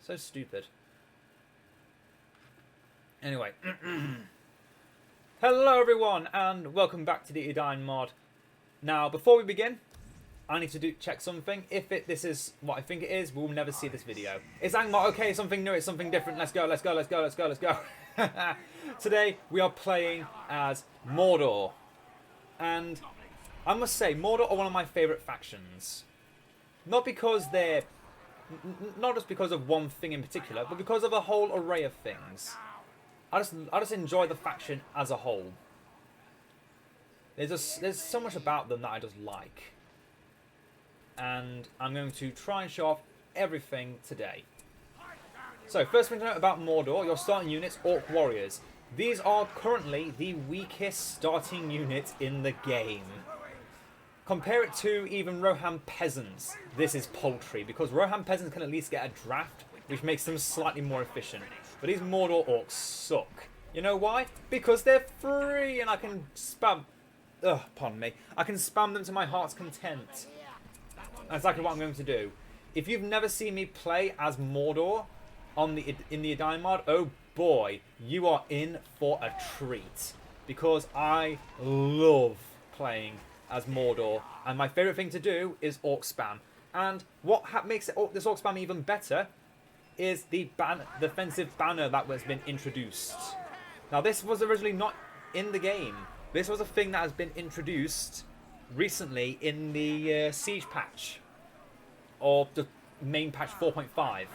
So stupid. Anyway. Hello everyone, and welcome back to the Edain Mod. Now, before we begin, I need to check something. If this is what I think it is, we'll never see this video. It's Angmar, okay, something new, it's something different. Let's go, let's go, let's go, let's go, let's go. Today, we are playing as Mordor. And I must say, Mordor are one of my favourite factions. Not because they're... Not just because of one thing in particular, but because of a whole array of things. I just enjoy the faction as a whole. There's so much about them that I just like. And I'm going to try and show off everything today. So, first thing to note about Mordor, your starting units, Orc Warriors. These are currently the weakest starting units in the game. Compare it to even Rohan Peasants. This is paltry, because Rohan Peasants can at least get a draft, which makes them slightly more efficient. But these Mordor Orcs suck. You know why? Because they're free and I can spam... Ugh, pardon me. I can spam them to my heart's content. That's exactly what I'm going to do. If you've never seen me play as Mordor in the Edain Mod, oh boy, you are in for a treat. Because I love playing as Mordor, and my favourite thing to do is Orc spam. And what makes this Orc spam even better is the defensive banner that has been introduced. Now, this was originally not in the game. This was a thing that has been introduced recently in the Siege patch, or the main patch 4.5.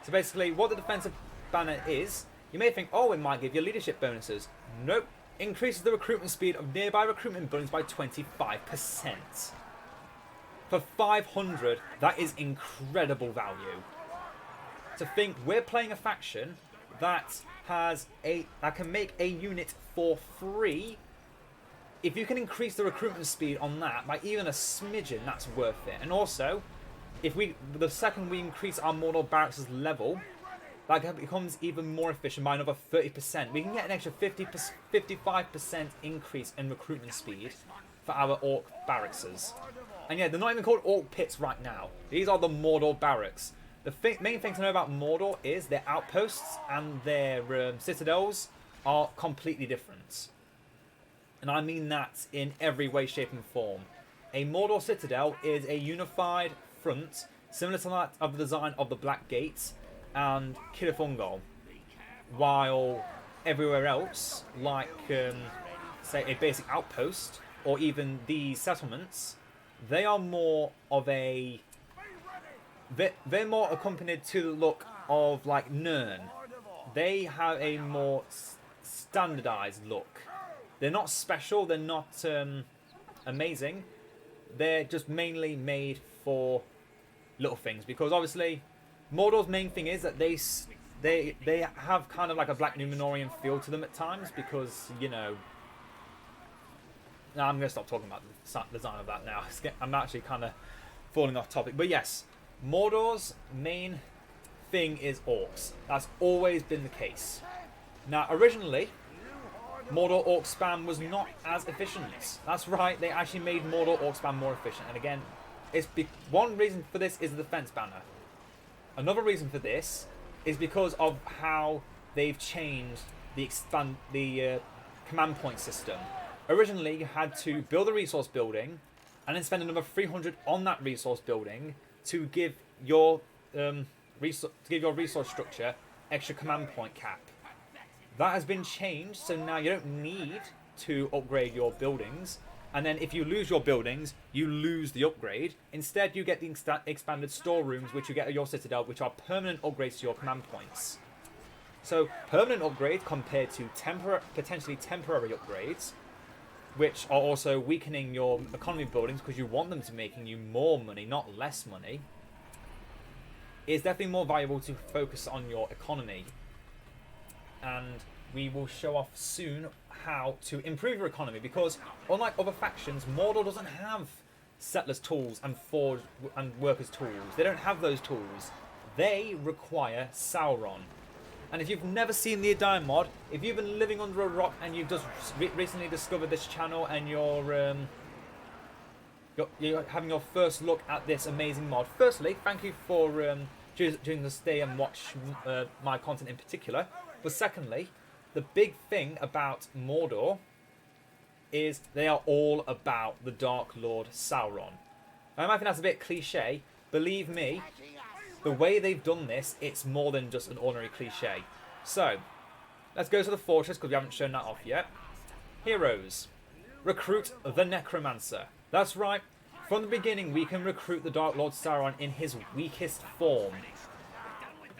So basically, what the defensive banner is, you may think, oh, it might give you leadership bonuses. Nope. Increases the recruitment speed of nearby recruitment buildings by 25%. For 500, that is incredible value. To think we're playing a faction that can make a unit for free. If you can increase the recruitment speed on that by even a smidgen, that's worth it. And also, the second we increase our Mordor barracks' level, that becomes even more efficient by another 30%. We can get an extra 55% increase in recruitment speed for our Orc barracks. And yeah, they're not even called Orc pits right now. These are the Mordor barracks. The main thing to know about Mordor is their outposts and their citadels are completely different. And I mean that in every way, shape and form. A Mordor citadel is a unified front, similar to that of the design of the Black Gate and Kirithungol, while everywhere else, like say a basic outpost or even these settlements, they are more of a... They're more accompanied to the look of like Nirn. They have a more standardized look. They're not special, they're not amazing. They're just mainly made for little things, because obviously Mordor's main thing is that they have kind of like a Black Numenorian feel to them at times, because, you know... Now I'm going to stop talking about the design of that now. I'm actually kind of falling off topic. But yes, Mordor's main thing is Orcs. That's always been the case. Now, originally, Mordor Orc spam was not as efficient. That's right, they actually made Mordor Orc spam more efficient. And again, one reason for this is the defense banner. Another reason for this is because of how they've changed the command point system. Originally, you had to build a resource building and then spend another 300 on that resource building to give your resource structure extra command point cap. That has been changed, so now you don't need to upgrade your buildings. And then if you lose your buildings, you lose the upgrade. Instead, you get the expanded storerooms, which you get at your Citadel, which are permanent upgrades to your command points. So, permanent upgrade compared to potentially temporary upgrades, which are also weakening your economy buildings because you want them to making you more money, not less money, is definitely more valuable to focus on your economy. And we will show off soon how to improve your economy, because unlike other factions, Mordor doesn't have settlers tools and forge and workers tools. They don't have those tools. They require Sauron. And if you've never seen the Edain Mod, if you've been living under a rock and you've just recently discovered this channel and you're having your first look at this amazing mod, firstly, thank you for during the stay and watch my content in particular. But secondly, the big thing about Mordor is they are all about the Dark Lord Sauron. I might think that's a bit cliche. Believe me, the way they've done this, it's more than just an ordinary cliche. So, let's go to the fortress because we haven't shown that off yet. Heroes. Recruit the Necromancer. That's right. From the beginning, we can recruit the Dark Lord Sauron in his weakest form.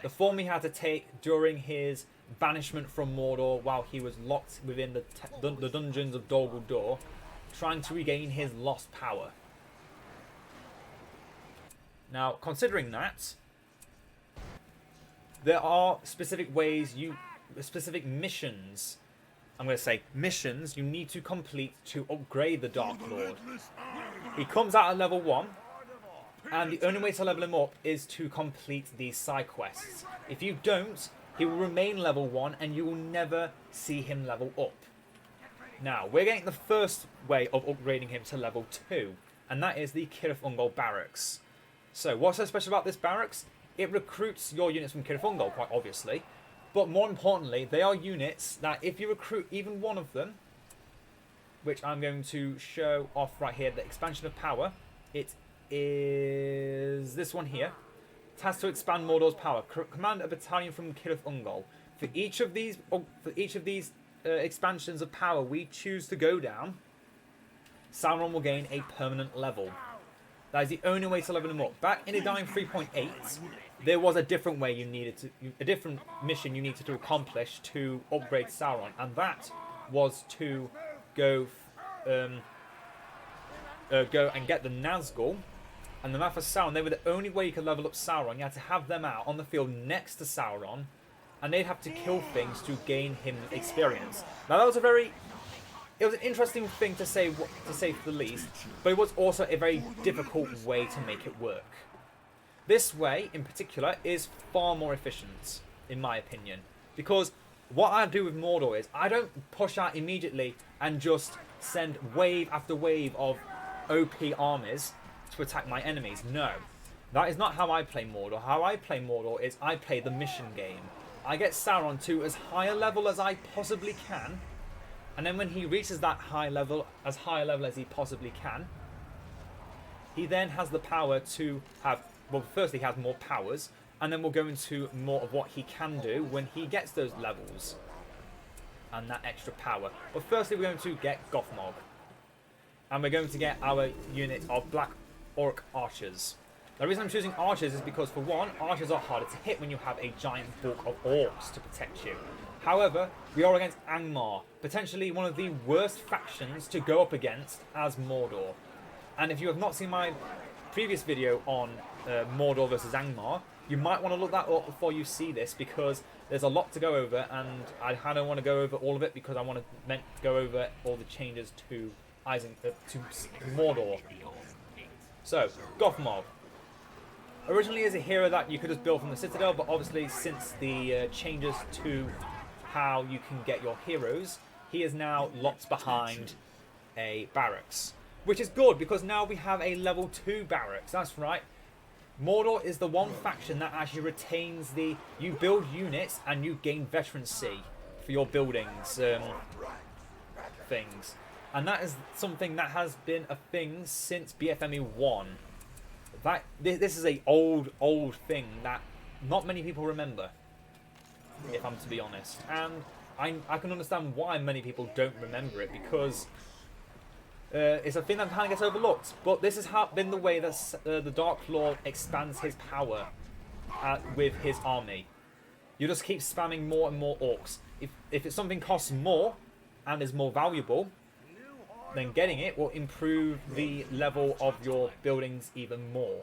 The form he had to take during his banishment from Mordor while he was locked within the dungeons of Dol Guldur, trying to regain his lost power. Now, considering that, there are specific ways specific missions, I'm going to say missions, you need to complete to upgrade the Dark Lord. He comes out at level 1, and the only way to level him up is to complete these side quests. If you don't, he will remain level 1 and you will never see him level up. Now, we're getting the first way of upgrading him to level 2, and that is the Cirith Ungol barracks. So, what's so special about this barracks? It recruits your units from Cirith Ungol, quite obviously, but more importantly, they are units that if you recruit even one of them, which I'm going to show off right here, the expansion of power, it is this one here. It has to expand Mordor's power. Command a battalion from Cirith Ungol. For each of these expansions of power we choose to go down, Sauron will gain a permanent level. That is the only way to level him up. Back in Edain 3.8, there was a different way a different mission you needed to accomplish to upgrade Sauron, and that was to go and get the Nazgul and the Mouth of Sauron. They were the only way you could level up Sauron. You had to have them out on the field next to Sauron, and they'd have to kill things to gain him experience. Now that was it was an interesting thing to say for the least, but it was also a very difficult way to make it work. This way, in particular, is far more efficient, in my opinion, because what I do with Mordor is I don't push out immediately and just send wave after wave of OP armies to attack my enemies. No, that is not how I play Mordor. How I play Mordor is I play the mission game. I get Sauron to as high a level as I possibly can, and then when he reaches that high level as he possibly can, he then has the power to have, well, firstly he has more powers, and then we'll go into more of what he can do when he gets those levels and that extra power. But firstly we're going to get Gothmog, and we're going to get our unit of Black Orc Archers. The reason I'm choosing Archers is because, for one, Archers are harder to hit when you have a giant bulk of Orcs to protect you. However, we are against Angmar, potentially one of the worst factions to go up against as Mordor. And if you have not seen my previous video on Mordor versus Angmar, you might want to look that up before you see this, because there's a lot to go over, and I don't want to go over all of it because I want to go over all the changes to Mordor. So, Gothmog. Originally is a hero that you could just build from the Citadel, but obviously since the changes to how you can get your heroes, he is now locked behind a barracks. Which is good, because now we have a level 2 barracks. That's right. Mordor is the one faction that actually retains you build units and you gain veterancy for your buildings things. And that is something that has been a thing since BFME1. This is a old thing that not many people remember, if I'm to be honest. And I can understand why many people don't remember it, because it's a thing that kind of gets overlooked. But this has been the way that the Dark Lord expands his power with his army. You just keep spamming more and more orcs. If it's something costs more and is more valuable, then getting it will improve the level of your buildings even more.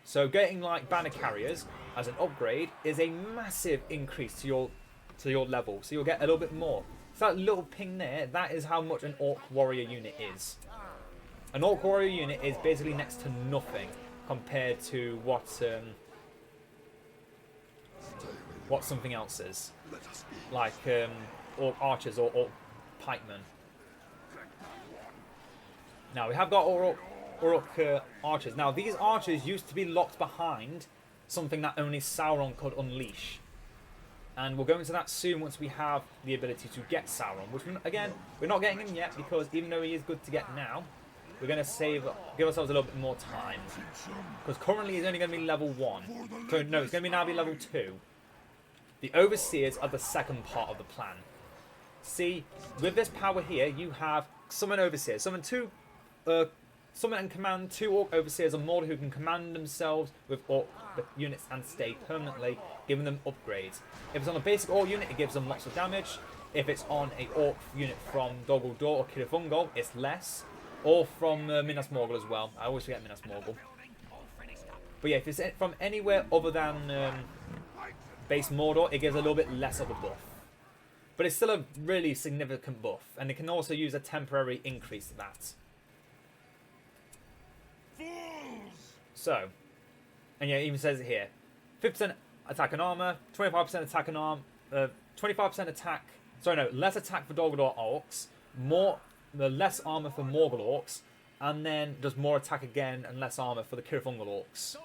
So getting like banner carriers as an upgrade is a massive increase to your level. So you'll get a little bit more. So that little ping there, that is how much an Orc Warrior unit is. An Orc Warrior unit is basically next to nothing compared to what something else is. Like Orc Archers or Orc Pikemen. Now we have got Orc Archers. Now these archers used to be locked behind something that only Sauron could unleash. And we'll go into that soon once we have the ability to get Sauron, which, again, we're not getting him yet because even though he is good to get now, we're going to give ourselves a little bit more time. Because currently he's only going to be level 1. So, no, it's going to now be level 2. The Overseers are the second part of the plan. See, with this power here, you have Summon Overseers. Summon and command 2 Orc Overseers of Mordor who can command themselves with Orc units and stay permanently, giving them upgrades. If it's on a basic Orc unit, it gives them lots of damage. If it's on a Orc unit from Dol Guldur or Cirith, it's less. Or from Minas Morgul as well. I always forget Minas Morgul. But yeah, if it's from anywhere other than base Mordor, it gives a little bit less of a buff. But it's still a really significant buff. And it can also use a temporary increase to that. So, and yeah, it even says it here. 50% attack and armor, 25% attack and armor, 25% attack, less attack for Dol Guldur Orcs, less armor for Morgul Orcs, and then does more attack again and less armor for the Cirith Orcs.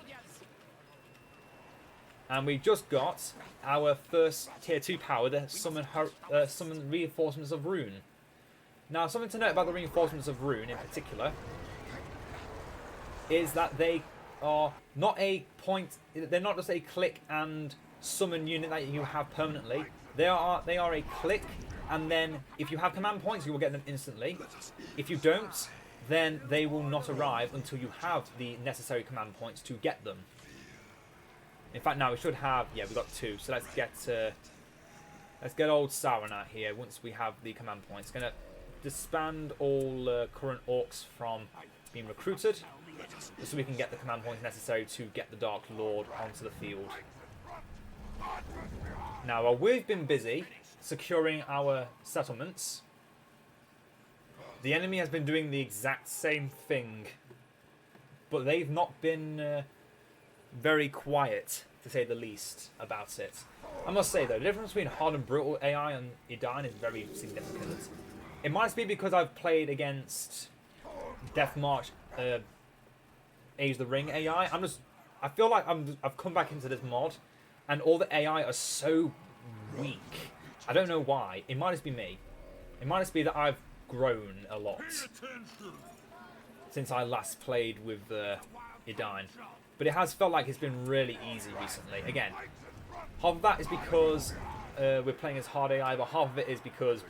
And we just got our first tier 2 power, the summon Reinforcements of Rune. Now, something to note about the Reinforcements of Rune in particular is that they are not they're not just a click and summon unit that you have permanently. They are a click, and then if you have command points, you will get them instantly. If you don't, then they will not arrive until you have the necessary command points to get them. In fact, now we should have, yeah, we've got 2. So let's get old Sauron out here once we have the command points. Going to disband all current Orcs from being recruited, so we can get the command points necessary to get the Dark Lord onto the field. Now, while we've been busy securing our settlements, the enemy has been doing the exact same thing, but they've not been very quiet, to say the least, about it. I must say, though, the difference between hard and brutal AI and Edain is very significant. It might be because I've played against Death March, Age of the Ring AI. I feel like I've come back into this mod, and all the AI are so weak. I don't know why. It might just be me. It might just be that I've grown a lot since I last played with Edain. But it has felt like it's been really easy recently. Again, half of that is because we're playing as hard AI, but half of it is because,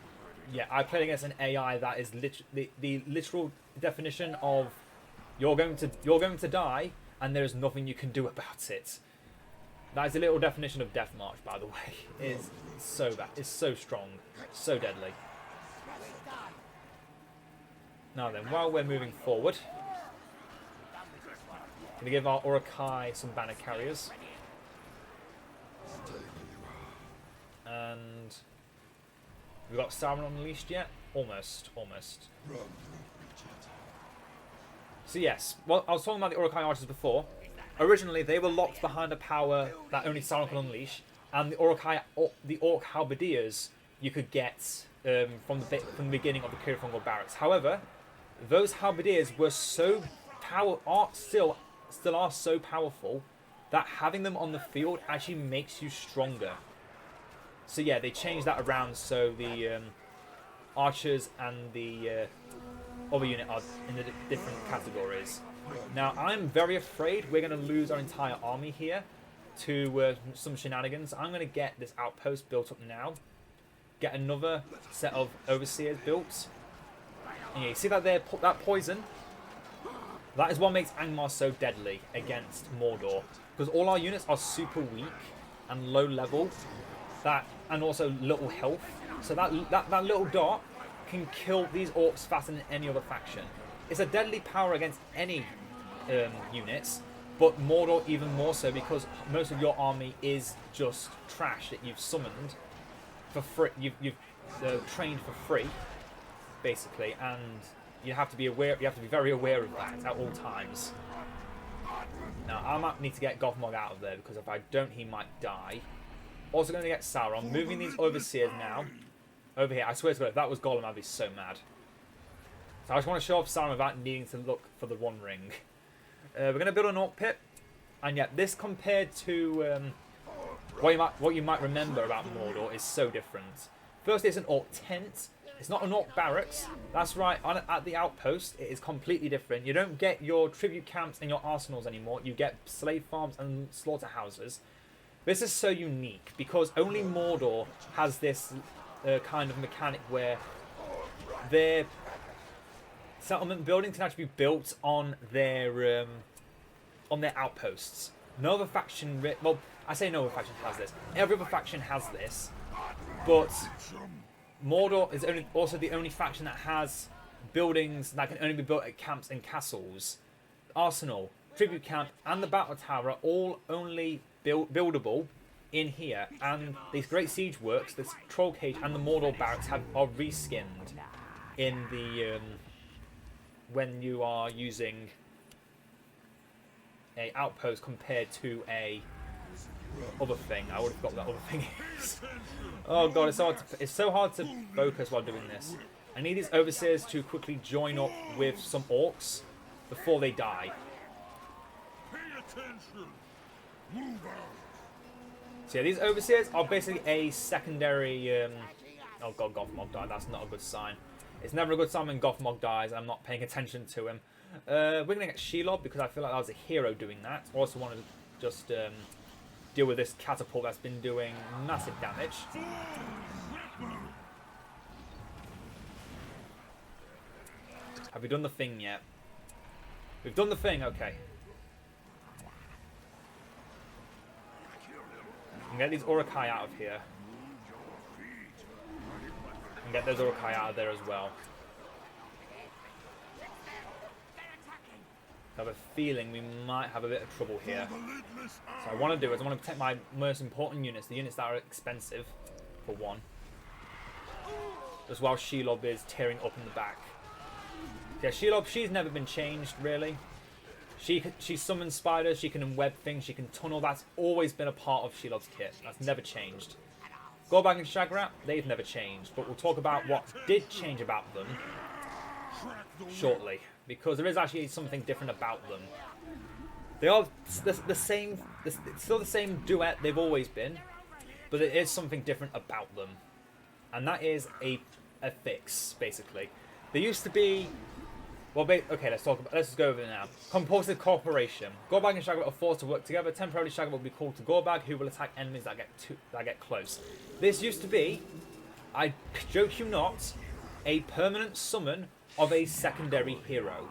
yeah, I played against an AI that is the literal definition of you're going to die, and there is nothing you can do about it. That is the literal definition of Death March, by the way. It is so bad. It's so strong. So deadly. Now then, while we're moving forward, going to give our Uruk-hai some banner carriers. And we got Sauron unleashed yet? Almost. So yes, well, I was talking about the Uruk-hai archers before. Originally, they were locked behind a power that only Sauron could unleash, and the Orc halberdiers you could get from the beginning of the Cirith barracks. However, those halberdiers were still are so powerful that having them on the field actually makes you stronger. So yeah, they changed that around so the archers and the other unit are in the different categories. Now, I'm very afraid we're going to lose our entire army here to some shenanigans. I'm going to get this outpost built up now. Get another set of overseers built. And yeah, you see that there, that poison? That is what makes Angmar so deadly against Mordor. Because all our units are super weak and low level. And also little health. So that little dot can kill these orcs faster than any other faction. It's a deadly power against any units, but Mordor even more so because most of your army is just trash that you've summoned for free. You've trained for free, basically, and you have to be aware. You have to be very aware of that at all times. Now I might need to get Gothmog out of there because if I don't, he might die. Also going to get Sauron. Moving these overseers now over here. I swear to God, if that was Gollum, I'd be so mad. So I just want to show off Sauron without needing to look for the One Ring. We're going to build an Orc pit. And yet, this compared to what you might remember about Mordor is so different. First, it's an orc tent. It's not an orc barracks. That's right, at the outpost, it is completely different. You don't get your tribute camps and your arsenals anymore. You get slave farms and slaughterhouses. This is so unique because only Mordor has this kind of mechanic where their settlement buildings can actually be built on their outposts. No other faction, well, I say no other faction has this. Every other faction has this, but Mordor is also the only faction that has buildings that can only be built at camps and castles. Arsenal, tribute camp, and the battle tower are all only buildable in here. And these great siege works, this troll cage, and the Mordor barracks are reskinned in the when you are using a outpost compared to a other thing. I would have got that other thing is. Oh god, it's so hard to focus while doing this. I need these overseers to quickly join up with some orcs before they die. So yeah, these overseers are basically a secondary. Oh god, Gothmog died. That's not a good sign. It's never a good sign when Gothmog dies and I'm not paying attention to him. We're gonna get Shelob because I feel like I was a hero doing that. Also wanted to just deal with this catapult that's been doing massive damage. Have we done the thing yet? We've done the thing, okay. And get these Uruk-hai out of here. And get those Uruk-hai out of there as well. I have a feeling we might have a bit of trouble here. So what I want to do is I want to protect my most important units, the units that are expensive, for one. As well, Shelob is tearing up in the back. Yeah, Shelob, she's never been changed, really. She summons spiders, she can web things, she can tunnel. That's always been a part of Shelob's kit. That's never changed. Gorbag and Shagrat, they've never changed. But we'll talk about what did change about them shortly. Because there is actually something different about them. They are the same, it's still the same duet they've always been. But there is something different about them. And that is a fix, basically. There used to be... Well, okay, let's just go over it now. Compulsive cooperation. Gorbag and Shagrat are forced to work together. Temporarily, Shagrat will be called to Gorbag, who will attack enemies that get close. This used to be, I joke you not, a permanent summon of a secondary hero.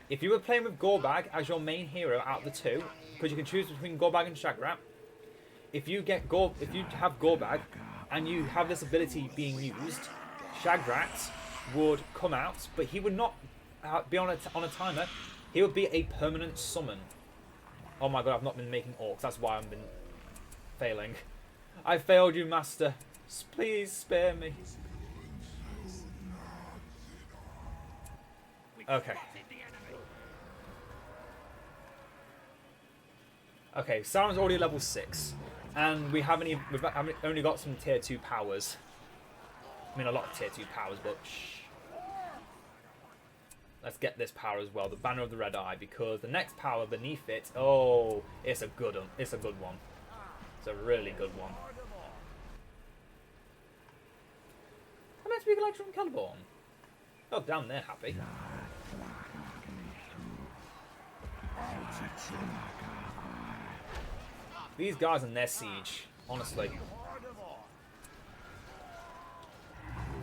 If you were playing with Gorbag as your main hero out of the two, because you can choose between Gorbag and Shagrat, if you have Gorbag and you have this ability being used, Shagrat would come out, but he would not be on a timer. He would be a permanent summon. Oh my god, I've not been making orcs. That's why I've been failing. I failed you, master. Please spare me. Okay. Okay, Sauron's already level 6. And we've only got some tier 2 powers. I mean, a lot of tier 2 powers, but shh. Let's get this power as well, the Banner of the Red Eye, because the next power beneath it, oh, it's a good one. It's a good one. It's a really good one. I meant to be like from Celeborn. Oh, damn, they're happy. These guys and their siege, honestly.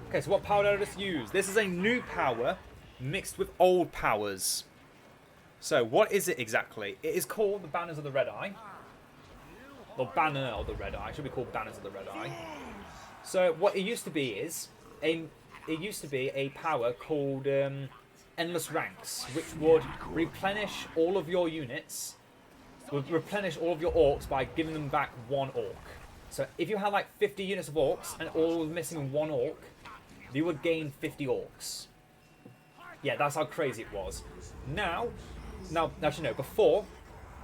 Okay, so what power did I just use? This is a new power mixed with old powers. So, what is it exactly? It is called the Banners of the Red Eye. Or Banner of the Red Eye. It should be called Banners of the Red Eye. So, what it used to be is a power called Endless Ranks, which would replenish all of your units, would replenish all of your orcs by giving them back one orc. So, if you had like 50 units of orcs and all was missing one orc, you would gain 50 orcs. Yeah, that's how crazy it was. Now, actually no, before,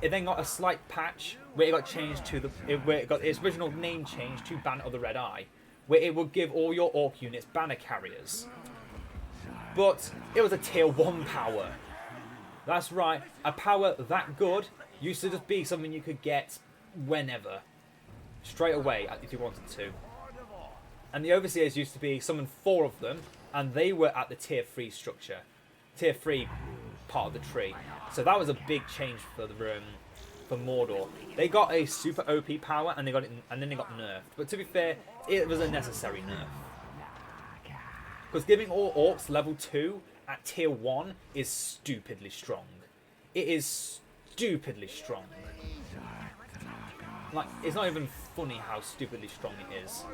it then got a slight patch where it got changed to where it got its original name changed to Banner of the Red Eye, where it would give all your orc units banner carriers. But it was a tier 1 power. That's right, a power that good, used to just be something you could get whenever. Straight away, if you wanted to. And the Overseers used to be, summon 4 of them, and they were at the tier 3 structure. Tier 3 part of the tree. So that was a big change for Mordor. They got a super OP power, and then they got nerfed. But to be fair, it was a necessary nerf. Because giving all orcs level 2 at tier 1 is stupidly strong. It is stupidly strong. Like, it's not even funny how stupidly strong it is.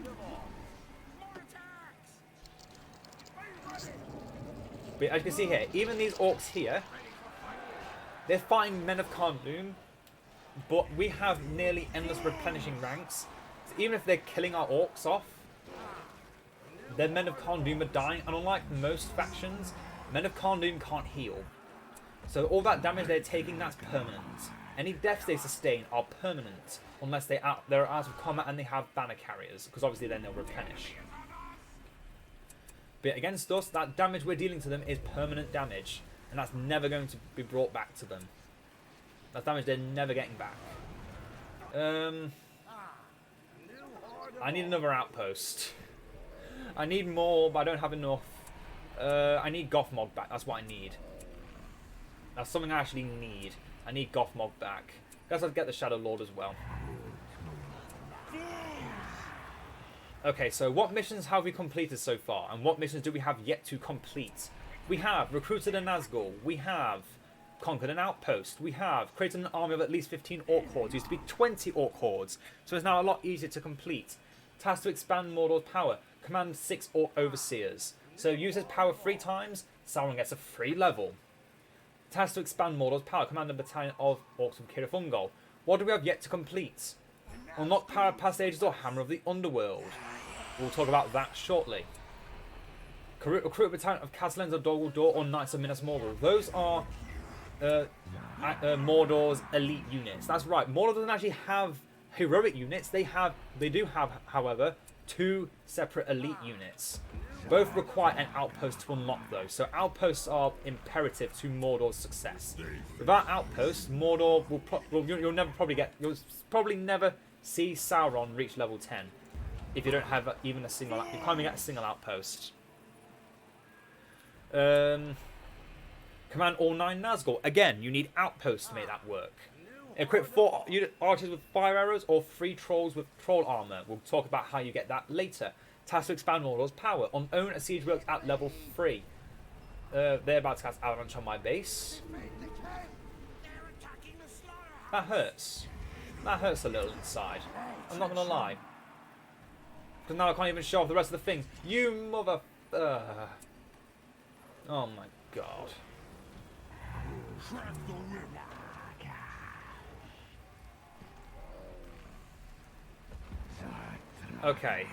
But as you can see here, even these orcs here, they're fighting Men of Kharndoom, but we have nearly endless replenishing ranks. So even if they're killing our orcs off, their Men of Kharndoom are dying, and unlike most factions, Men of Kharndoom can't heal. So all that damage they're taking, that's permanent. Any deaths they sustain are permanent, unless they're out of combat and they have banner carriers, because obviously then they'll replenish. But against us, that damage we're dealing to them is permanent damage, and that's never going to be brought back to them. That's damage they're never getting back. I need another outpost. I need more, but I don't have enough. I need Goth Mod back. That's what I need. That's something I actually need. I need Goth Mod back. Guess I'll get the Shadow Lord as well. Okay, so what missions have we completed so far? And what missions do we have yet to complete? We have recruited a Nazgul. We have conquered an outpost. We have created an army of at least 15 orc hordes. It used to be 20 orc hordes. So it's now a lot easier to complete. Task to expand Mordor's power. Command 6 orc overseers. So use his power 3 times. Sauron gets a free level. Task to expand Mordor's power. Command a battalion of orcs from Cirith Ungol. What do we have yet to complete? Unlock Power of Past Ages or Hammer of the Underworld. We'll talk about that shortly. Recruit a battalion of Castellans of Dol Guldur or Knights of Minas Morgul. Those are Mordor's elite units. That's right. Mordor doesn't actually have heroic units. They do have, however, 2 separate elite units. Both require an outpost to unlock those. So outposts are imperative to Mordor's success. Without outposts, Mordor you'll probably never see Sauron reach level 10 if you don't have even a single. You can't even get a single outpost. Command all 9 Nazgul. Again, you need outposts to make that work. Equip 4 archers with fire arrows or 3 trolls with troll armor. We'll talk about how you get that later. Task to expand Mordor's power. Own a siege works at level 3. They're about to cast Avalanche on my base. That hurts. That hurts a little inside. I'm not going to lie. Because now I can't even show off the rest of the things. You mother... Oh my god. Okay.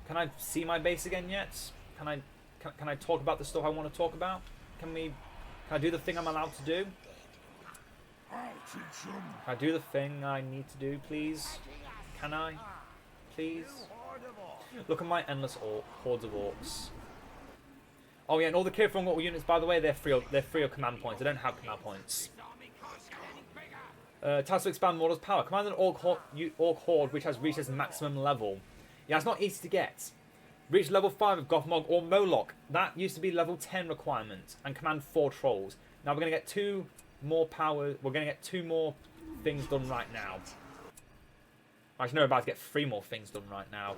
Can I see my base again yet? Can I talk about the stuff I want to talk about? Can I do the thing I'm allowed to do? Can I do the thing I need to do, please? Can I? Please? Look at my endless hordes of orcs. Oh yeah, and all the Cirith Ungol units, by the way, they're free of command points. They don't have command points. Task to expand Mordor's power. Command an orc horde which has reached its maximum level. Yeah, it's not easy to get. Reach level 5 of Gothmog or Moloch. That used to be level 10 requirement. And command 4 trolls. Now we're going to get 2 more power. We're going to get 2 more things done right now. Actually, no, we're about to get 3 more things done right now.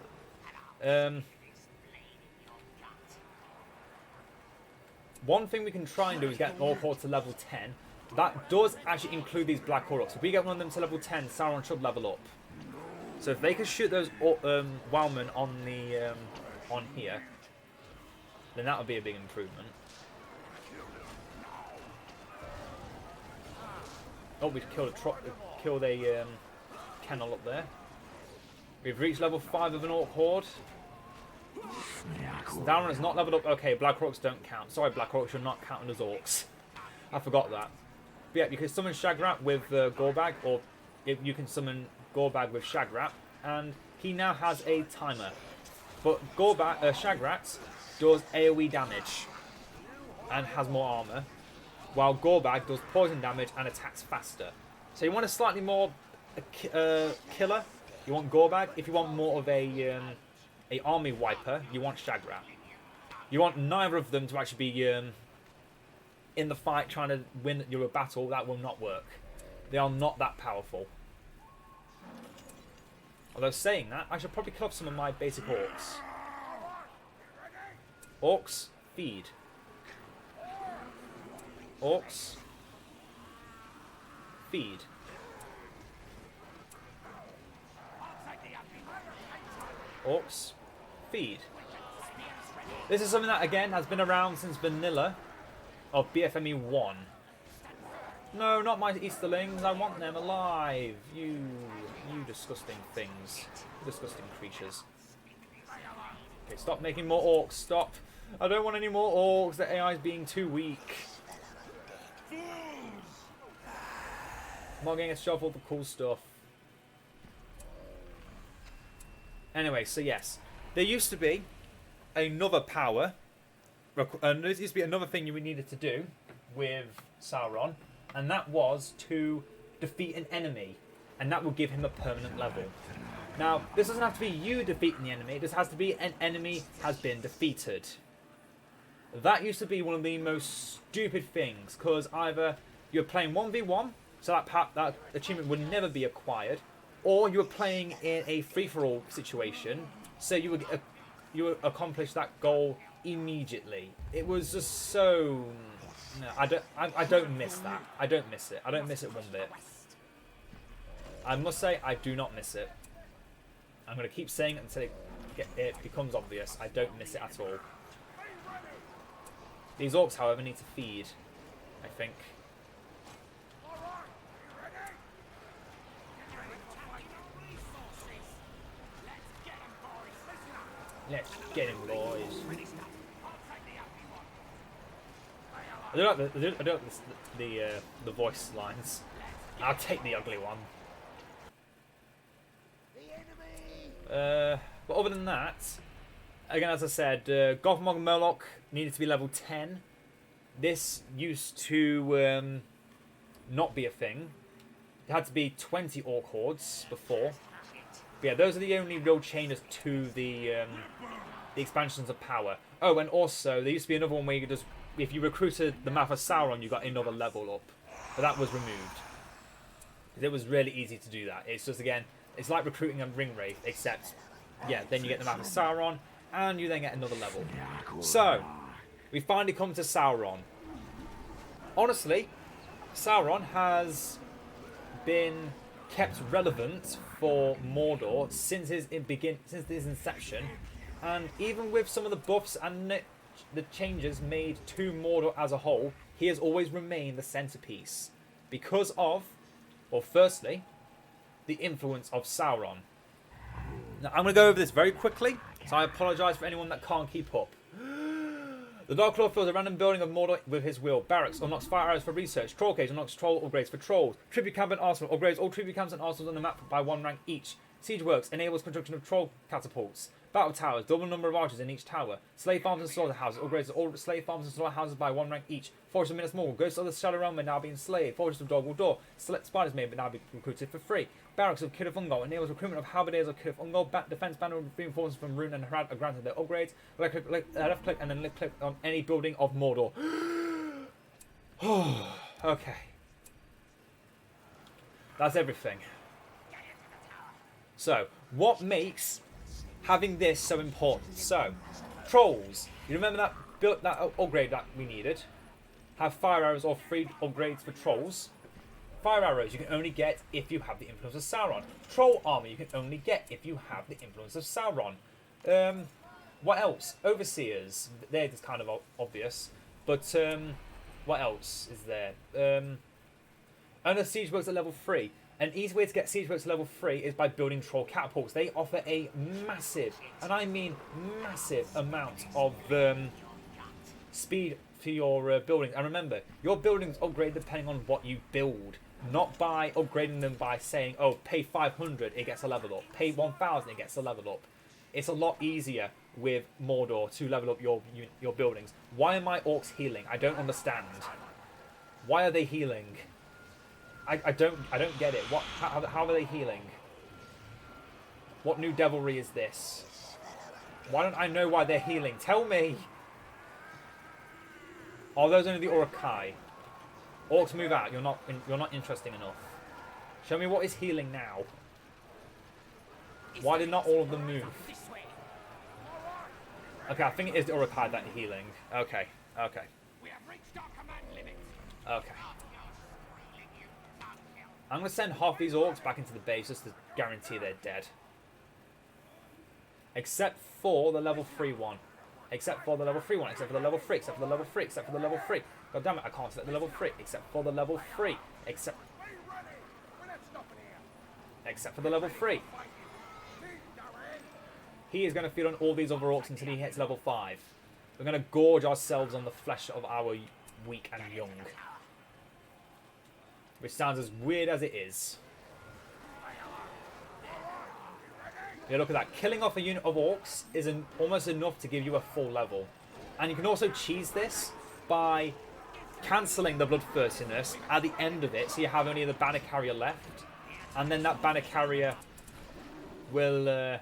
One thing we can try and do is get an orc horde to level 10. That does actually include these black orcs. If we get one of them to level 10, Sauron should level up. So if they can shoot those wowmen on the on here, then that would be a big improvement. Oh, we've killed a kennel up there. We've reached level 5 of an orc horde. Sauron is not leveled up. Okay, black orcs don't count. Sorry, black orcs should not count as orcs. I forgot that. But yeah, you can summon Shagrat with Gorbag, or you can summon Gorbag with Shagrat, and he now has a timer. But Shagrat does AoE damage and has more armor, while Gorbag does poison damage and attacks faster. So you want a slightly more killer, you want Gorbag. If you want more of a army wiper, you want Shagrat. You want neither of them to actually be in the fight trying to win your battle. That will not work. They are not that powerful. Although saying that, I should probably kill off some of my basic orcs. Orcs, feed. Orcs, feed. Orcs, feed. This is something that, again, has been around since vanilla of BFME1. No, not my Easterlings. I want them alive. You disgusting things. Disgusting creatures. Okay, stop making more orcs. Stop. I don't want any more orcs. The AI is being too weak. I'm not getting a shove all the cool stuff. Anyway, so yes. There used to be another power. There used to be another thing you needed to do with Sauron. And that was to defeat an enemy. And that will give him a permanent level. Now, this doesn't have to be you defeating the enemy. This has to be an enemy has been defeated. That used to be one of the most stupid things. Because either you're playing 1v1, so that achievement would never be acquired. Or you were playing in a free-for-all situation. So you would accomplish that goal immediately. It was just so... No, I don't miss that. I don't miss it. I don't miss it one bit. I must say, I do not miss it. I'm going to keep saying it until it becomes obvious. I don't miss it at all. These orcs, however, need to feed, I think. Let's get him, boys. I don't like the voice lines. I'll take the ugly one. But other than that, again, as I said, Gothmog and Murloc needed to be level 10. This used to not be a thing. It had to be 20 Orc Hordes before. But yeah, those are the only real changes to the expansions of power. Oh, and also, there used to be another one where you could just... If you recruited the map of Sauron, you got another level up. But that was removed. It was really easy to do that. It's just, again, it's like recruiting a ring wraith, except, yeah, then you get the map of Sauron, and you then get another level. So, we finally come to Sauron. Honestly, Sauron has been kept relevant for Mordor since his inception, and even with some of the buffs and the changes made to Mordor as a whole, he has always remained the centerpiece because of, well, firstly, the influence of Sauron. Now, I'm going to go over this very quickly, so I apologise for anyone that can't keep up. The Dark Lord fills a random building of Mordor with his will. Barracks unlocks fire arrows for research. Troll cage unlocks troll upgrades for trolls. Tribute camp and arsenal upgrades all tribute camps and arsenals on the map by 1 rank each. Siege works enables construction of troll catapults. Battle towers, double number of archers in each tower. Slave farms and slaughterhouses upgrades all slave farms and slaughterhouses by 1 rank each. Fortress of Minas Morgul, Ghosts of the Shadow Realm may now be enslaved. Fortress of Dogwall Door, spiders may now be recruited for free. Barracks of Kid of Ungol enables recruitment of halberdiers of Kid of Ungol. Defense banner reinforcements from Rune and Harad are granted their upgrades. Left click and then left click on any building of Mordor. Okay. That's everything. So, what makes having this so important? So, trolls. You remember that upgrade that we needed? Have fire arrows or free upgrades for trolls. Fire arrows you can only get if you have the influence of Sauron. Troll armor you can only get if you have the influence of Sauron. What else? Overseers. They're just kind of obvious. But what else is there? And the siege works at level 3. An easy way to get siege works to level 3 is by building troll catapults. They offer a massive, and I mean massive, amount of speed to your buildings. And remember, your buildings upgrade depending on what you build, not by upgrading them by saying, oh, pay 500, it gets a level up. Pay 1,000, it gets a level up. It's a lot easier with Mordor to level up your buildings. Why are my orcs healing? I don't understand. Why are they healing? I don't get it. How are they healing? What new devilry is this? Why don't I know why they're healing? Tell me! Are those only the Urukai? Orcs, move out. You're not interesting enough. Show me what is healing now. Why did not all of them move? Okay, I think it is the Urukai that are healing. Okay, okay. Okay. I'm going to send half these orcs back into the base just to guarantee they're dead. Except for the level 3 one. Except for the level 3 one. Except for the level 3. Except for the level 3. Except for the level 3. God damn it, I can't select the level 3. Except for the level 3. Except for the level 3. He is going to feed on all these other orcs until he hits level 5. We're going to gorge ourselves on the flesh of our weak and young. Which sounds as weird as it is. Yeah, look at that. Killing off a unit of orcs is almost enough to give you a full level. And you can also cheese this by cancelling the bloodthirstiness at the end of it, so you have only the banner carrier left. And then that banner carrier will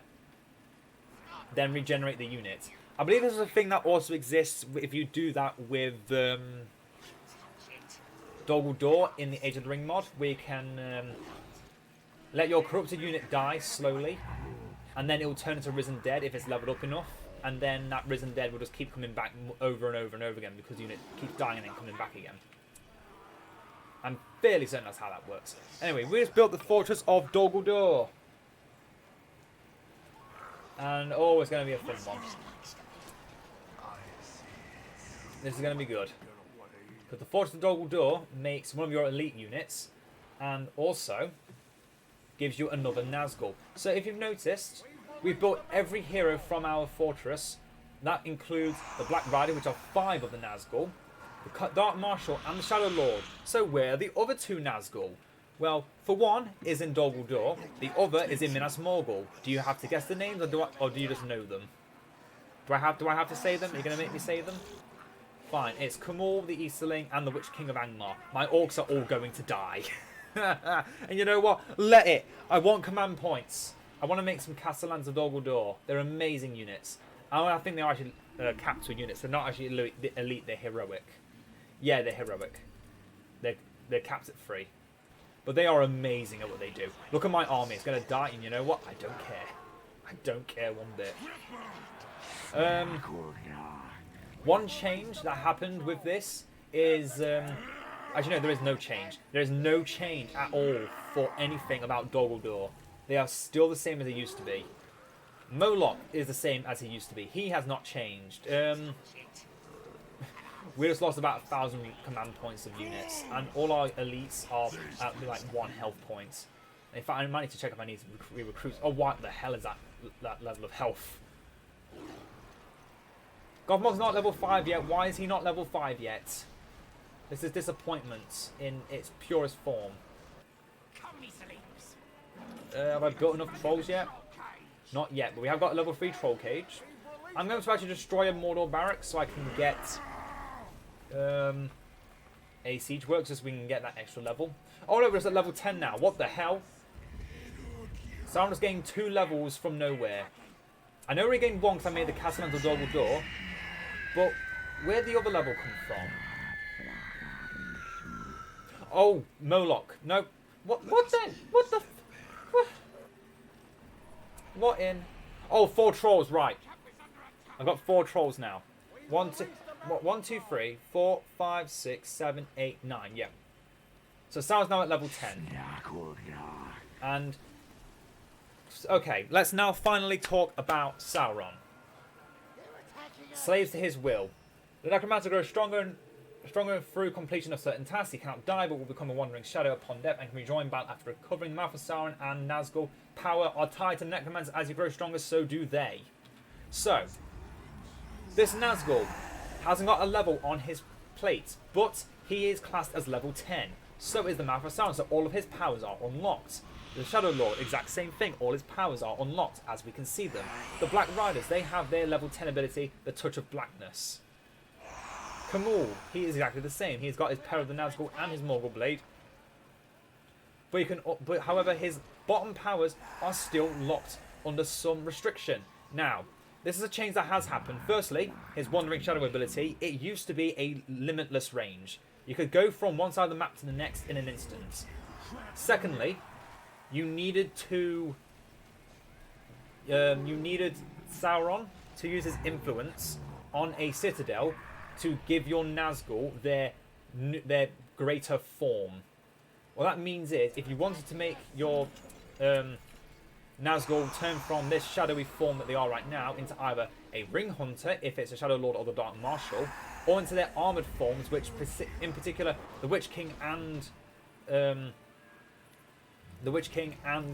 then regenerate the unit. I believe this is a thing that also exists if you do that with Dol Guldur in the Age of the Ring mod, where you can let your corrupted unit die slowly, and then it will turn into Risen Dead if it's leveled up enough, and then that Risen Dead will just keep coming back over and over and over again because the unit keeps dying and then coming back again. I'm fairly certain that's how that works. Anyway, we just built the Fortress of Dol Guldur. And oh, it's going to be a fun one. This is going to be good. Because the Fortress of Dol Guldur makes one of your elite units, and also gives you another Nazgul. So if you've noticed, we've built every hero from our fortress. That includes the Black Rider, which are 5 of the Nazgul, the Dark Marshal, and the Shadow Lord. So where are the other 2 Nazgul? Well, for one is in Dol Guldur, the other is in Minas Morgul. Do you have to guess the names, or do you just know them? Do I have to say them? Are you going to make me say them? Fine, it's Kumul, the Easterling, and the Witch King of Angmar. My orcs are all going to die. And you know what? Let it. I want command points. I want to make some Castellans of Dol Guldur. They're amazing units. I think they're actually capital units. They're not actually elite, they're heroic. Yeah, they're heroic. They're capped at 3. But they are amazing at what they do. Look at my army. It's going to die, and you know what? I don't care. I don't care one bit. One change that happened with this is... actually, no, there is no change. There is no change at all for anything about Dol Guldur. They are still the same as they used to be. Moloch is the same as he used to be. He has not changed. We just lost about 1,000 command points of units, and all our elites are at like 1 health point. In fact, I might need to check if I need to re-recruit. Oh, what the hell is that level of health? Gothmog's not level 5 yet. Why is he not level 5 yet? This is disappointment in its purest form. Have I built enough trolls yet? Not yet, but we have got a level 3 troll cage. I'm going to actually destroy a Mordor barracks so I can get a siege work, just so we can get that extra level. Oh no, we're just at level 10 now. What the hell? So I'm just getting 2 levels from nowhere. I know we gained 1 because I made the Castellans of Dol Guldur, but where'd the other level come from? Oh, Moloch. No. What then? What the... What in... Oh, 4 trolls, right. I've got 4 trolls now. 1, 2, 3, 4, 5, 6, 7, 8, 9. Yeah. So Sauron's now at level 10. And... Okay, let's now finally talk about Sauron. Slaves to his will. The necromancer grows stronger through completion of certain tasks. He cannot die, but will become a wandering shadow upon death and can rejoin battle after recovering. The mouth of Sauron and Nazgul power are tied to the necromancer. As he grows stronger, so do they. So, this Nazgul hasn't got a level on his plate, but he is classed as level 10. So is the mouth of Sauron, so all of his powers are unlocked. The Shadow Lord, exact same thing. All his powers are unlocked, as we can see them. The Black Riders, they have their level 10 ability, the Touch of Blackness. Kumul, he is exactly the same. He's got his Peril of the Nazgul and his Morgul Blade. But you can, but however, his bottom powers are still locked under some restriction. Now, this is a change that has happened. Firstly, his Wandering Shadow ability, it used to be a limitless range. You could go from one side of the map to the next in an instant. Secondly, you needed to... you needed Sauron to use his influence on a Citadel to give your Nazgul their greater form. What that means is, if you wanted to make your Nazgul turn from this shadowy form that they are right now into either a Ring Hunter, if it's a Shadow Lord or the Dark Marshal, or into their armoured forms, which in particular the Witch King and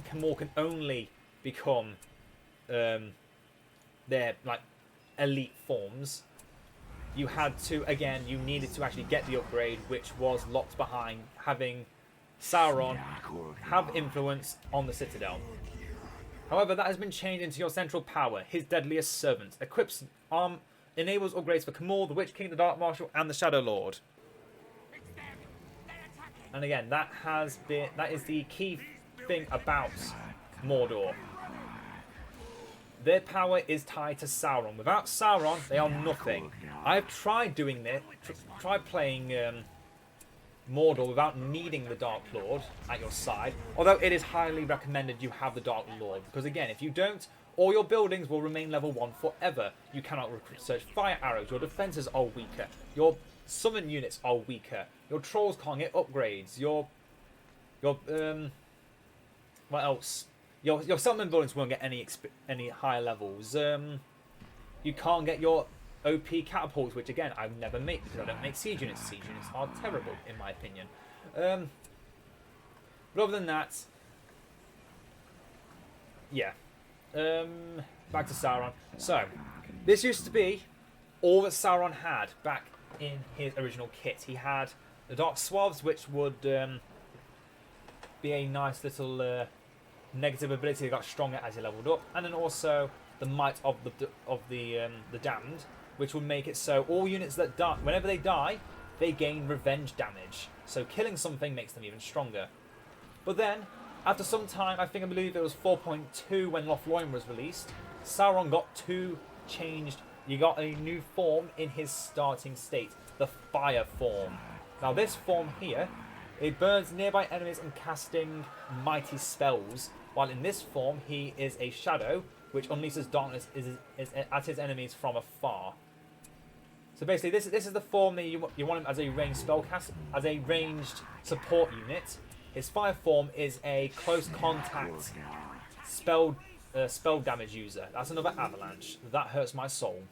Camor can only become their like elite forms. You had to, again, you needed to actually get the upgrade, which was locked behind having Sauron have influence on the Citadel. However, that has been changed into your central power, his deadliest servant. Equips enables upgrades for Camor, the Witch King, the Dark Marshal, and the Shadow Lord. And again, that is the key thing about Mordor. Their power is tied to Sauron. Without Sauron, they are nothing. I've tried doing this, tried playing Mordor without needing the Dark Lord at your side. Although it is highly recommended you have the Dark Lord. Because again, if you don't, all your buildings will remain level 1 forever. You cannot research fire arrows. Your defenses are weaker. Your summon units are weaker. Your trolls can't get upgrades. Your what else? Your summon buildings won't get any higher levels. You can't get your OP catapults, which again I never make because I don't make siege units. Siege units are terrible in my opinion. But other than that, yeah. Back to Sauron. So this used to be all that Sauron had back in his original kit. He had the Dark Swaths, which would be a nice little negative ability that got stronger as he leveled up, and then also the Might of the Damned, which would make it so all units that die, whenever they die, they gain revenge damage. So killing something makes them even stronger. But then, after some time, I believe it was 4.2 when Lothlorien was released, Sauron got changed. You got a new form in his starting state, the Fire form. Now this form here, it burns nearby enemies and casting mighty spells, while in this form he is a shadow, which unleashes darkness at his enemies from afar. So basically, this is the form that you want him as a ranged spellcast, as a ranged support unit. His fire form is a close contact spell damage user. That's another avalanche. That hurts my soul.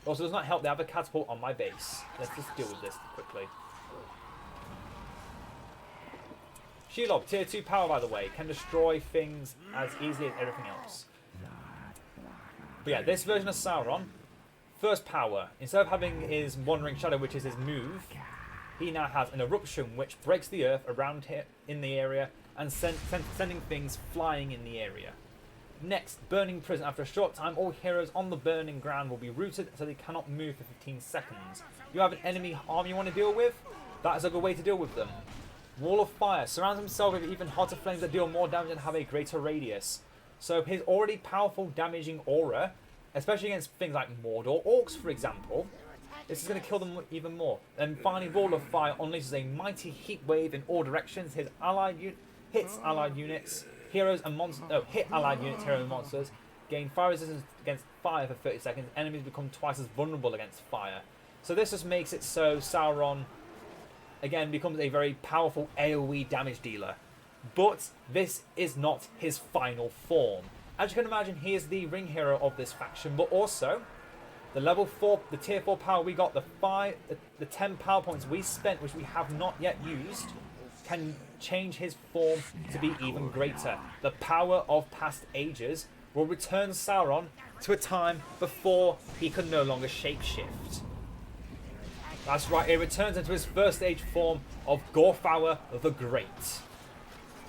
Also, does not help they have a catapult on my base. Let's just deal with this quickly. Shelob, tier 2 power, by the way, can destroy things as easily as everything else. But yeah, this version of Sauron, first power, instead of having his Wandering Shadow, which is his move, he now has an eruption which breaks the earth around here in the area and sending things flying in the area. Next, Burning Prison. After a short time, all heroes on the burning ground will be rooted so they cannot move for 15 seconds. You have an enemy army you want to deal with? That is a good way to deal with them. Wall of Fire. Surrounds himself with even hotter flames that deal more damage and have a greater radius. So his already powerful damaging aura, especially against things like Mordor orcs, for example, this is going to kill them even more. And finally, Wall of Fire unleashes a mighty heat wave in all directions. His hits allied units, heroes and monsters. No, hit allied units, heroes and monsters. Gain fire resistance against fire for 30 seconds. Enemies become twice as vulnerable against fire. So this just makes it so Sauron, again, becomes a very powerful AoE damage dealer. But this is not his final form. As you can imagine, he is the ring hero of this faction, but also the level 4, the tier 4 power we got, the 10 power points we spent, which we have not yet used, can change his form to be even greater. The power of past ages will return Sauron to a time before he could no longer shapeshift. That's right, it returns into his first age form of Gorfaur the Great.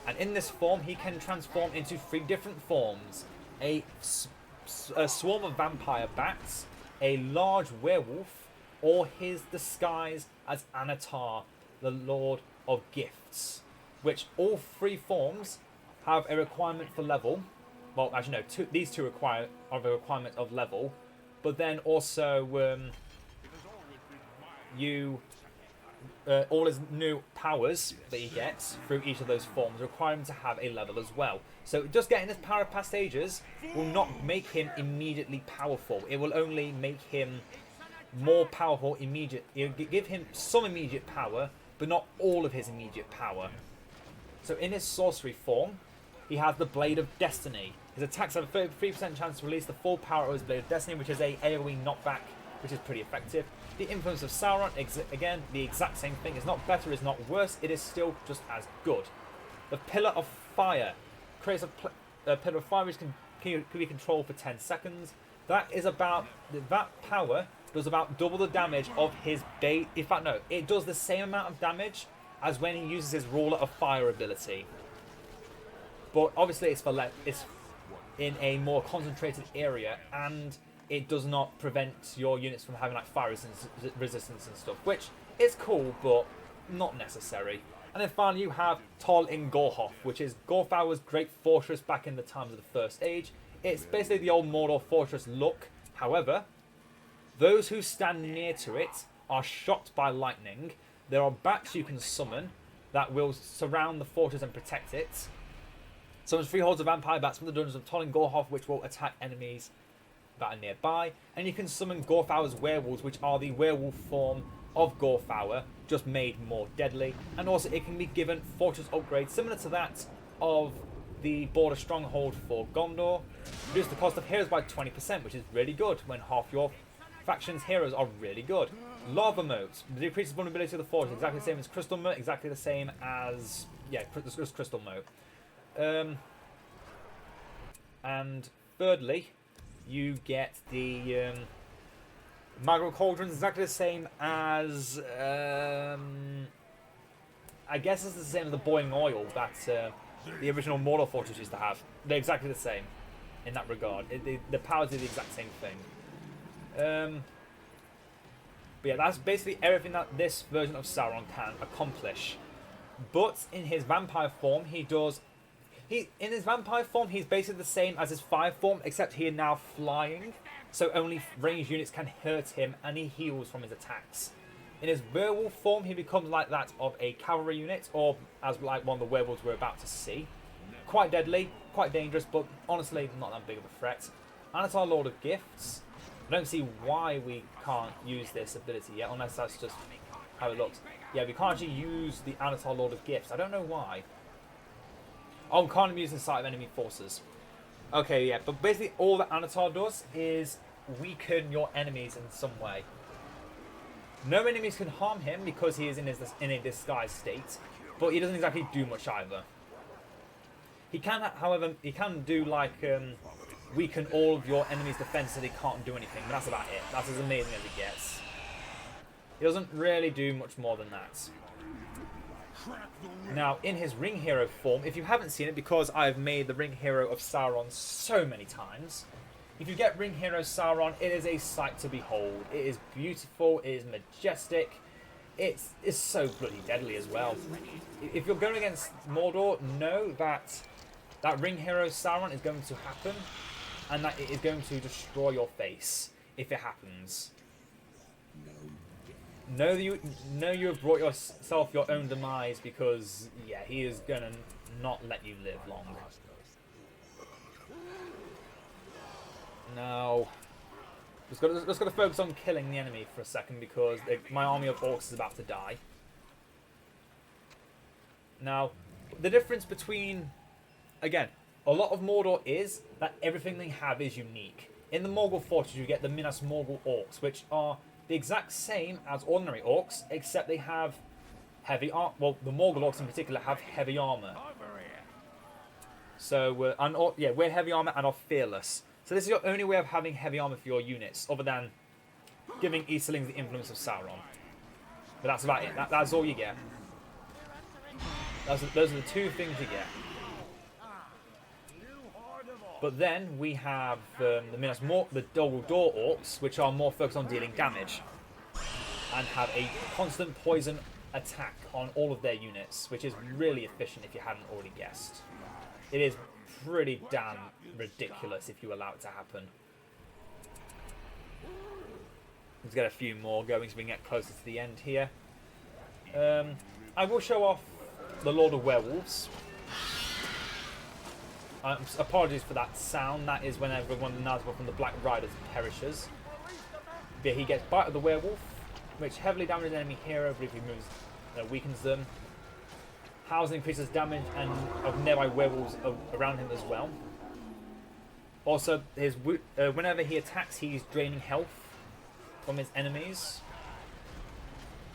And in this form, he can transform into 3 different forms. A swarm of vampire bats, a large werewolf, or his disguise as Anatar, the Lord of Gifts, which all 3 forms have a requirement for level. Well, actually no, these two have a requirement of level, but then also all his new powers that he gets through each of those forms require him to have a level as well. So just getting his power of past ages will not make him immediately powerful. It will only make him more powerful it'll give him some immediate power, but not all of his immediate power. So in his sorcery form, he has the Blade of Destiny. His attacks have a 33% chance to release the full power of his Blade of Destiny, which is a AoE knockback, which is pretty effective. The influence of Sauron, again, the exact same thing. It's not better, it's not worse, it is still just as good. The Pillar of Fire creates a pillar of fire which can be controlled for 10 seconds. That power does about double the damage of his base. In fact, no, it does the same amount of damage as when he uses his Ruler of Fire ability. But obviously it's in a more concentrated area, and it does not prevent your units from having like fire resistance and stuff, which is cool, but not necessary. And then finally you have Tol in Gorhoth, which is Gorthour's great fortress back in the times of the First Age. It's basically the old Mordor fortress look. However, those who stand near to it are shocked by lightning. There are bats you can summon that will surround the fortress and protect it. Summons 3 hordes of vampire bats from the dungeons of Tol in Gorhoth, which will attack enemies that are nearby. And you can summon Gorthour's werewolves, which are the werewolf form of Gorthour, just made more deadly. And also it can be given fortress upgrades similar to that of the border stronghold for Gondor. Reduce the cost of heroes by 20%, which is really good when half your faction's heroes are really good. Lava moat decreases vulnerability of the fortress, exactly the same as crystal moat, exactly the same as crystal moat. And thirdly, you get the Magro Cauldrons, exactly the same as I guess it's the same as the boiling oil that the original Mordor fortress used to have. They're exactly the same in that regard. The powers are the exact same thing. But yeah, that's basically everything that this version of Sauron can accomplish. But in his vampire form, he's basically the same as his fire form, except he is now flying, so only ranged units can hurt him, and he heals from his attacks. In his werewolf form, he becomes like that of a cavalry unit, or as like one of the werewolves we're about to see. Quite deadly, quite dangerous, but honestly not that big of a threat. Anatar, Lord of Gifts. I don't see why we can't use this ability yet, unless that's just how it looks. Yeah, we can't actually use the Anatar, Lord of Gifts. I don't know why. Oh, we can't use the sight of enemy forces. Okay, yeah, but basically all that Anatar does is weaken your enemies in some way. No enemies can harm him because he is in a disguised state, but he doesn't exactly do much either. He can, however, do like weaken all of your enemies' defense so they can't do anything, but that's about it. That's as amazing as it gets. He doesn't really do much more than that. Now, in his Ring Hero form, if you haven't seen it, because I've made the Ring Hero of Sauron so many times, if you get Ring Hero Sauron, it is a sight to behold. It is beautiful, it is majestic, it's so bloody deadly as well. If you're going against Mordor, know that that Ring Hero Sauron is going to happen, and that it is going to destroy your face if it happens. Know you have brought yourself your own demise, because yeah, he is gonna not let you live long. Now, just gotta focus on killing the enemy for a second, because my army of orcs is about to die. Now, the difference between, again, a lot of Mordor is that everything they have is unique. In the Morgul Fortress, you get the Minas Morgul orcs, which are the exact same as ordinary orcs, except they have heavy armor. Well, the Morgul orcs in particular have heavy armor. So, we're heavy armor and are fearless. So this is your only way of having heavy armor for your units, other than giving Easterlings the influence of Sauron. But that's about it. That's all you get. Those are the two things you get. But then we have the Dol Guldur orcs, which are more focused on dealing damage, and have a constant poison attack on all of their units, which is really efficient if you hadn't already guessed. It is pretty damn ridiculous if you allow it to happen. Let's get a few more going so we can get closer to the end here. I will show off the Lord of Werewolves. Apologies for that sound. That is whenever one of the Nazgul from the Black Riders perishes. But he gets Bite of the Werewolf, which heavily damages an enemy hero, but if he moves, weakens them. Howls increases damage and of nearby werewolves around him as well. Also, his whenever he attacks, he's draining health from his enemies.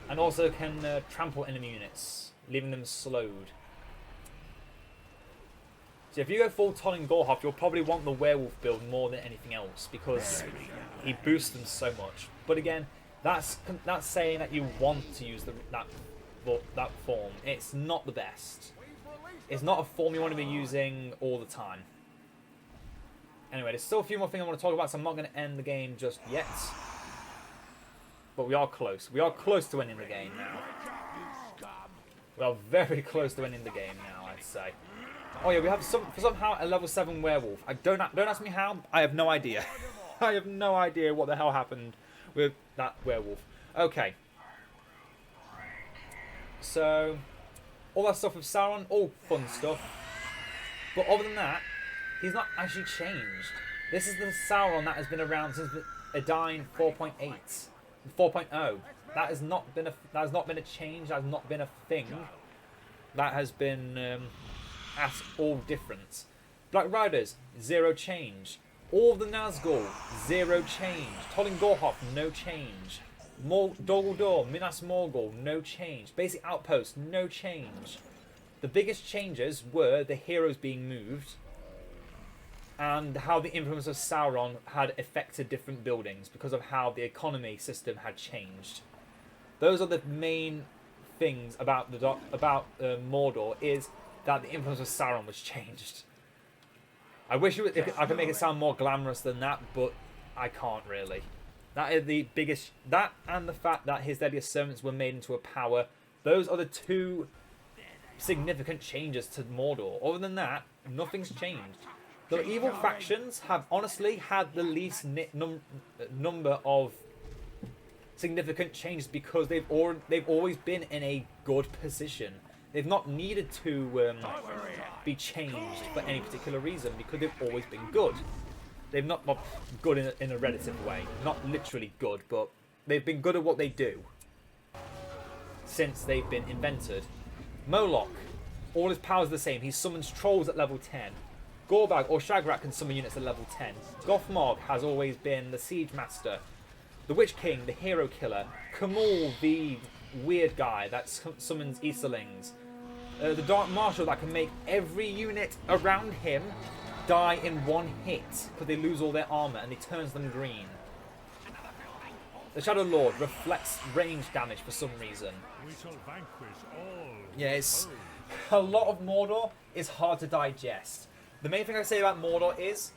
And also can trample enemy units, leaving them slowed. So if you go full Tolin Gorhoff, you'll probably want the werewolf build more than anything else because he boosts them so much. But again, that's saying that you want to use that form. It's not the best. It's not a form you want to be using all the time. Anyway, there's still a few more things I want to talk about, so I'm not going to end the game just yet. But we are close. We are close to ending the game now. We are very close to ending the game now, I'd say. Oh yeah, we have somehow a level 7 werewolf. Don't ask me how. I have no idea. I have no idea what the hell happened with that werewolf. Okay. So, all that stuff with Sauron, all fun stuff. But other than that, he's not actually changed. This is the Sauron that has been around since Edain 4.8. 4.0. That has not been a change. That has not been a thing. That has been at all different. Black Riders, 0 change. All of the Nazgul, 0 change. Tolin Gorhoff, no change. Dol Guldur, Minas Morgul, no change. Basic Outpost, no change. The biggest changes were the heroes being moved and how the influence of Sauron had affected different buildings because of how the economy system had changed. Those are the main things about Mordor, is that the influence of Sauron was changed. I wish I could make it sound more glamorous than that, but I can't really. That is the biggest. That and the fact that his deadliest servants were made into a power. Those are the two significant changes to Mordor. Other than that, nothing's changed. The evil factions have honestly had the least number of significant changes because they've always been in a good position. They've not needed to be changed for any particular reason because they've always been good. They've not good in a relative way, not literally good, but they've been good at what they do since they've been invented. Moloch, all his powers are the same. He summons trolls at level 10. Gorbag or Shagrat can summon units at level 10. Gothmog has always been the Siege Master. The Witch King, the Hero Killer. Kamul, the weird guy that summons Easterlings. The Dark Marshal that can make every unit around him die in one hit because they lose all their armor and he turns them green. The Shadow Lord reflects range damage for some reason. We shall vanquish all. Yeah, it's a lot of Mordor is hard to digest. The main thing I say about Mordor is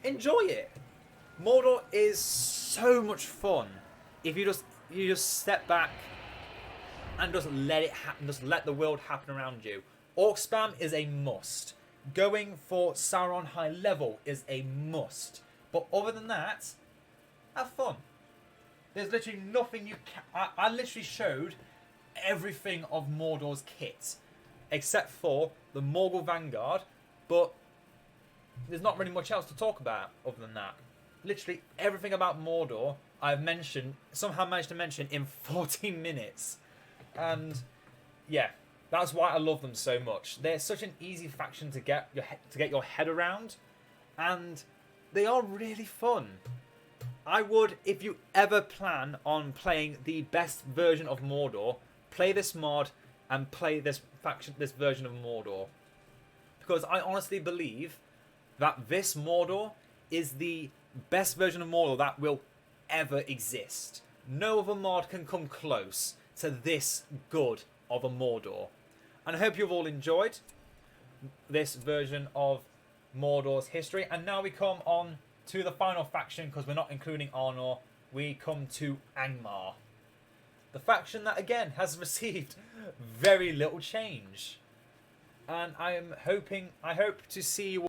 enjoy it. Mordor is so much fun if you just step back and just let it happen, just let the world happen around you. Orc spam is a must. Going for Sauron high level is a must. But other than that, have fun. There's literally nothing you can. I literally showed everything of Mordor's kit, except for the Morgul Vanguard, but there's not really much else to talk about other than that. Literally everything about Mordor I've somehow managed to mention in 14 minutes. And yeah, that's why I love them so much. They're such an easy faction to get your head around, and they are really fun. I would, if you ever plan on playing the best version of Mordor, play this mod and play this version of Mordor. Because I honestly believe that this Mordor is the best version of Mordor that will ever exist. No other mod can come close to this good of a Mordor. And I hope you've all enjoyed this version of Mordor's history. And now we come on to the final faction, because we're not including Arnor. We come to Angmar. The faction that, again, has received very little change. And I hope to see you